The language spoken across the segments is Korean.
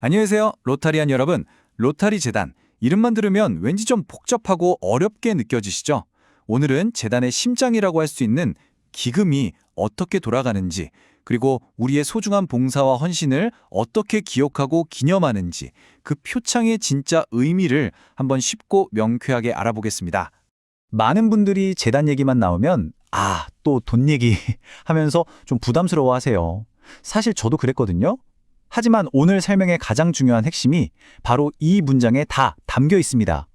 안녕하세요. 로타리안 여러분. 로타리 재단. 이름만 들으면 왠지 좀 복잡하고 어렵게 느껴지시죠? 오늘은 재단의 심장이라고 할 수 있는 기금이 어떻게 돌아가는지, 그리고 우리의 소중한 봉사와 헌신을 어떻게 기억하고 기념하는지, 그 표창의 진짜 의미를 한번 쉽고 명쾌하게 알아보겠습니다. 많은 분들이 재단 얘기만 나오면 또 돈 얘기 하면서 좀 부담스러워 하세요. 사실 저도 그랬거든요. 하지만 오늘 설명의 가장 중요한 핵심이 바로 이 문장에 다 담겨 있습니다.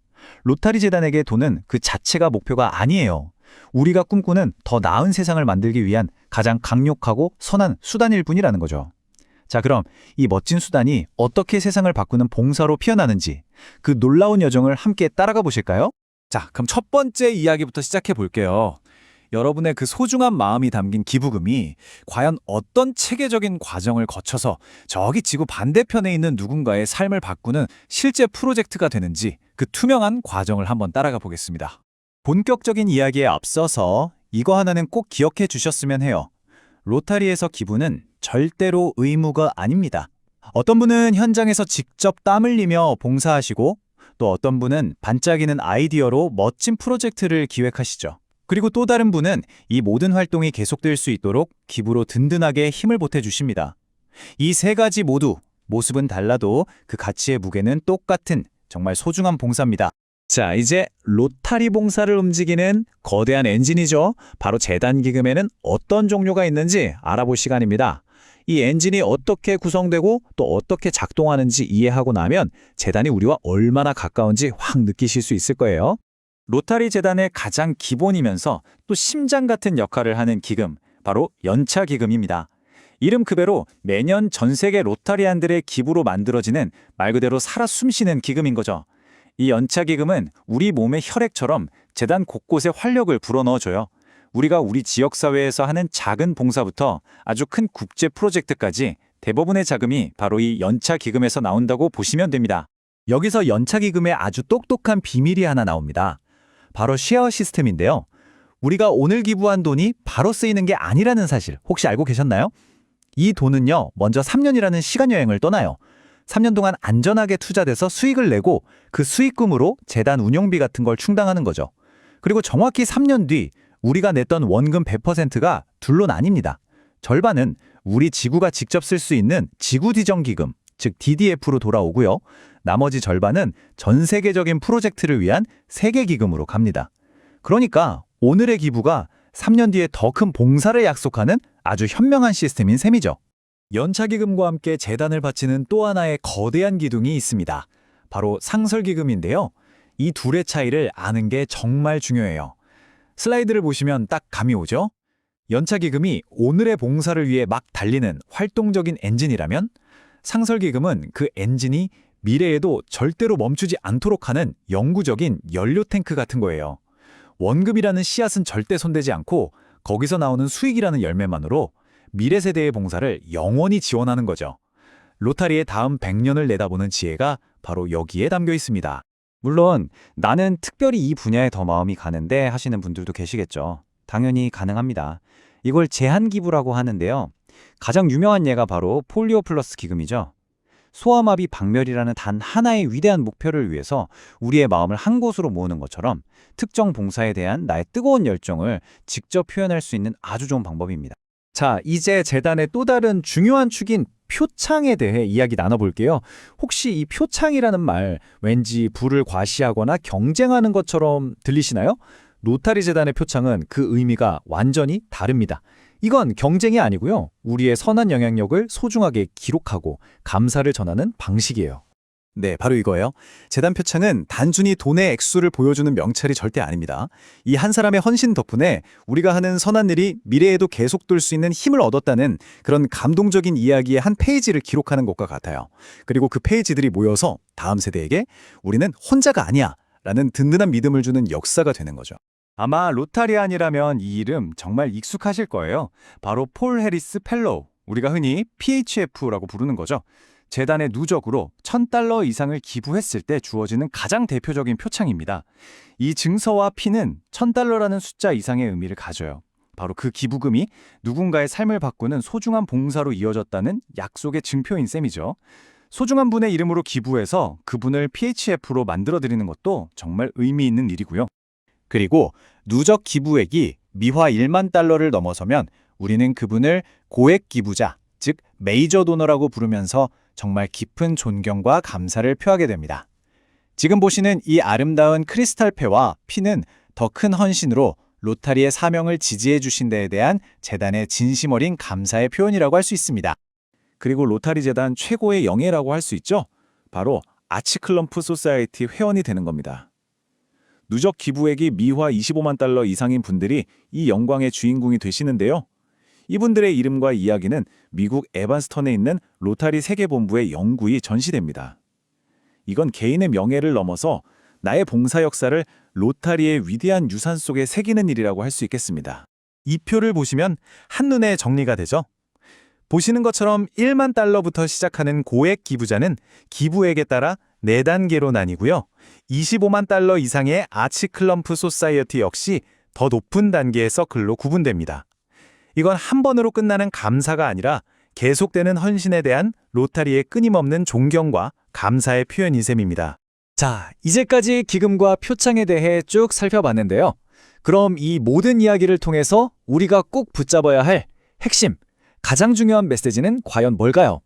로타리 재단에게 돈은 그 자체가 목표가 아니에요. 우리가 꿈꾸는 더 나은 세상을 만들기 위한 가장 강력하고 선한 수단일 뿐이라는 거죠. 자, 그럼 이 멋진 수단이 어떻게 세상을 바꾸는 봉사로 피어나는지 그 놀라운 여정을 함께 따라가 보실까요? 자, 그럼 첫 번째 이야기부터 시작해 볼게요. 여러분의 그 소중한 마음이 담긴 기부금이 과연 어떤 체계적인 과정을 거쳐서 저기 지구 반대편에 있는 누군가의 삶을 바꾸는 실제 프로젝트가 되는지 그 투명한 과정을 한번 따라가 보겠습니다. 본격적인 이야기에 앞서서 이거 하나는 꼭 기억해 주셨으면 해요. 로타리에서 기부는 절대로 의무가 아닙니다. 어떤 분은 현장에서 직접 땀 흘리며 봉사하시고 또 어떤 분은 반짝이는 아이디어로 멋진 프로젝트를 기획하시죠. 그리고 또 다른 분은 이 모든 활동이 계속될 수 있도록 기부로 든든하게 힘을 보태주십니다. 이 세 가지 모두 모습은 달라도 그 가치의 무게는 똑같은 정말 소중한 봉사입니다. 자, 이제 로타리 봉사를 움직이는 거대한 엔진이죠. 바로 재단 기금에는 어떤 종류가 있는지 알아볼 시간입니다. 이 엔진이 어떻게 구성되고 또 어떻게 작동하는지 이해하고 나면 재단이 우리와 얼마나 가까운지 확 느끼실 수 있을 거예요. 로타리 재단의 가장 기본이면서 또 심장 같은 역할을 하는 기금, 바로 연차 기금입니다. 이름 그대로 매년 전 세계 로타리안들의 기부로 만들어지는 말 그대로 살아 숨쉬는 기금인 거죠. 이 연차 기금은 우리 몸의 혈액처럼 재단 곳곳에 활력을 불어넣어줘요. 우리가 우리 지역사회에서 하는 작은 봉사부터 아주 큰 국제 프로젝트까지 대부분의 자금이 바로 이 연차 기금에서 나온다고 보시면 됩니다. 여기서 연차 기금의 아주 똑똑한 비밀이 하나 나옵니다. 바로 쉐어 시스템인데요. 우리가 오늘 기부한 돈이 바로 쓰이는 게 아니라는 사실 혹시 알고 계셨나요? 이 돈은요, 먼저 3년이라는 시간 여행을 떠나요. 3년 동안 안전하게 투자돼서 수익을 내고 그 수익금으로 재단 운영비 같은 걸 충당하는 거죠. 그리고 정확히 3년 뒤 우리가 냈던 원금 100%가 둘로 나뉩니다. 절반은 우리 지구가 직접 쓸 수 있는 지구디정기금, 즉 DDF로 돌아오고요. 나머지 절반은 전 세계적인 프로젝트를 위한 세계기금으로 갑니다. 그러니까 오늘의 기부가 3년 뒤에 더 큰 봉사를 약속하는 아주 현명한 시스템인 셈이죠. 연차기금과 함께 재단을 바치는 또 하나의 거대한 기둥이 있습니다. 바로 상설기금인데요. 이 둘의 차이를 아는 게 정말 중요해요. 슬라이드를 보시면 딱 감이 오죠? 연차기금이 오늘의 봉사를 위해 막 달리는 활동적인 엔진이라면 상설기금은 그 엔진이 미래에도 절대로 멈추지 않도록 하는 영구적인 연료 탱크 같은 거예요. 원금이라는 씨앗은 절대 손대지 않고 거기서 나오는 수익이라는 열매만으로 미래 세대의 봉사를 영원히 지원하는 거죠. 로타리의 다음 100년을 내다보는 지혜가 바로 여기에 담겨 있습니다. 물론 나는 특별히 이 분야에 더 마음이 가는데 하시는 분들도 계시겠죠. 당연히 가능합니다. 이걸 제한기부라고 하는데요. 가장 유명한 예가 바로 폴리오 플러스 기금이죠. 소아마비 박멸이라는 단 하나의 위대한 목표를 위해서 우리의 마음을 한 곳으로 모으는 것처럼 특정 봉사에 대한 나의 뜨거운 열정을 직접 표현할 수 있는 아주 좋은 방법입니다. 자, 이제 재단의 또 다른 중요한 축인 표창에 대해 이야기 나눠볼게요. 혹시 이 표창이라는 말 왠지 부를 과시하거나 경쟁하는 것처럼 들리시나요? 로타리 재단의 표창은 그 의미가 완전히 다릅니다. 이건 경쟁이 아니고요. 우리의 선한 영향력을 소중하게 기록하고 감사를 전하는 방식이에요. 네, 바로 이거예요. 재단 표창은 단순히 돈의 액수를 보여주는 명찰이 절대 아닙니다. 이 한 사람의 헌신 덕분에 우리가 하는 선한 일이 미래에도 계속될 수 있는 힘을 얻었다는 그런 감동적인 이야기의 한 페이지를 기록하는 것과 같아요. 그리고 그 페이지들이 모여서 다음 세대에게 우리는 혼자가 아니야 라는 든든한 믿음을 주는 역사가 되는 거죠. 아마 로타리안이라면 이 이름 정말 익숙하실 거예요. 바로 폴 해리스 펠로우, 우리가 흔히 PHF라고 부르는 거죠. 재단의 누적으로 $1,000 이상을 기부했을 때 주어지는 가장 대표적인 표창입니다. 이 증서와 피는 $1,000라는 숫자 이상의 의미를 가져요. 바로 그 기부금이 누군가의 삶을 바꾸는 소중한 봉사로 이어졌다는 약속의 증표인 셈이죠. 소중한 분의 이름으로 기부해서 그분을 PHF로 만들어드리는 것도 정말 의미 있는 일이고요. 그리고 누적 기부액이 미화 1만 달러를 넘어서면 우리는 그분을 고액 기부자, 즉 메이저 도너라고 부르면서 정말 깊은 존경과 감사를 표하게 됩니다. 지금 보시는 이 아름다운 크리스탈패와 피는 더 큰 헌신으로 로타리의 사명을 지지해 주신 데에 대한 재단의 진심 어린 감사의 표현이라고 할 수 있습니다. 그리고 로타리 재단 최고의 영예라고 할 수 있죠. 바로 아치클럼프 소사이어티 회원이 되는 겁니다. 누적 기부액이 미화 25만 달러 이상인 분들이 이 영광의 주인공이 되시는데요. 이분들의 이름과 이야기는 미국 에반스턴에 있는 로타리 세계본부의 영구히 전시됩니다. 이건 개인의 명예를 넘어서 나의 봉사 역사를 로타리의 위대한 유산 속에 새기는 일이라고 할 수 있겠습니다. 이 표를 보시면 한눈에 정리가 되죠? 보시는 것처럼 1만 달러부터 시작하는 고액 기부자는 기부액에 따라 4단계로 나뉘고요. 25만 달러 이상의 아치클럼프 소사이어티 역시 더 높은 단계의 서클로 구분됩니다. 이건 한 번으로 끝나는 감사가 아니라 계속되는 헌신에 대한 로타리의 끊임없는 존경과 감사의 표현인 셈입니다. 자, 이제까지 기금과 표창에 대해 쭉 살펴봤는데요. 그럼 이 모든 이야기를 통해서 우리가 꼭 붙잡아야 할 핵심, 가장 중요한 메시지는 과연 뭘까요?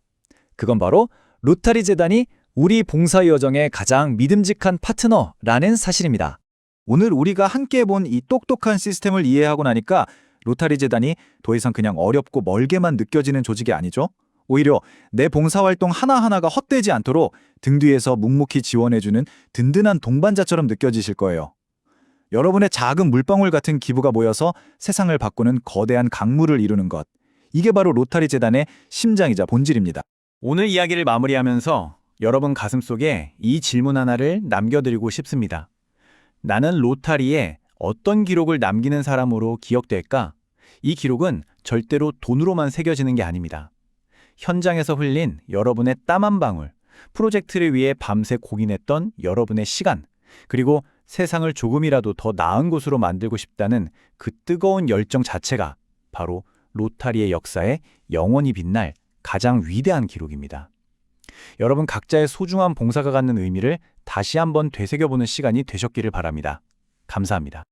그건 바로 로타리 재단이 우리 봉사 여정의 가장 믿음직한 파트너라는 사실입니다. 오늘 우리가 함께 본 이 똑똑한 시스템을 이해하고 나니까 로타리 재단이 더 이상 그냥 어렵고 멀게만 느껴지는 조직이 아니죠. 오히려 내 봉사활동 하나하나가 헛되지 않도록 등 뒤에서 묵묵히 지원해주는 든든한 동반자처럼 느껴지실 거예요. 여러분의 작은 물방울 같은 기부가 모여서 세상을 바꾸는 거대한 강물을 이루는 것. 이게 바로 로타리 재단의 심장이자 본질입니다. 오늘 이야기를 마무리하면서 여러분 가슴속에 이 질문 하나를 남겨드리고 싶습니다. 나는 로타리에 어떤 기록을 남기는 사람으로 기억될까? 이 기록은 절대로 돈으로만 새겨지는 게 아닙니다. 현장에서 흘린 여러분의 땀 한 방울, 프로젝트를 위해 밤새 고민했던 여러분의 시간, 그리고 세상을 조금이라도 더 나은 곳으로 만들고 싶다는 그 뜨거운 열정 자체가 바로 로타리의 역사에 영원히 빛날 가장 위대한 기록입니다. 여러분 각자의 소중한 봉사가 갖는 의미를 다시 한번 되새겨보는 시간이 되셨기를 바랍니다. 감사합니다.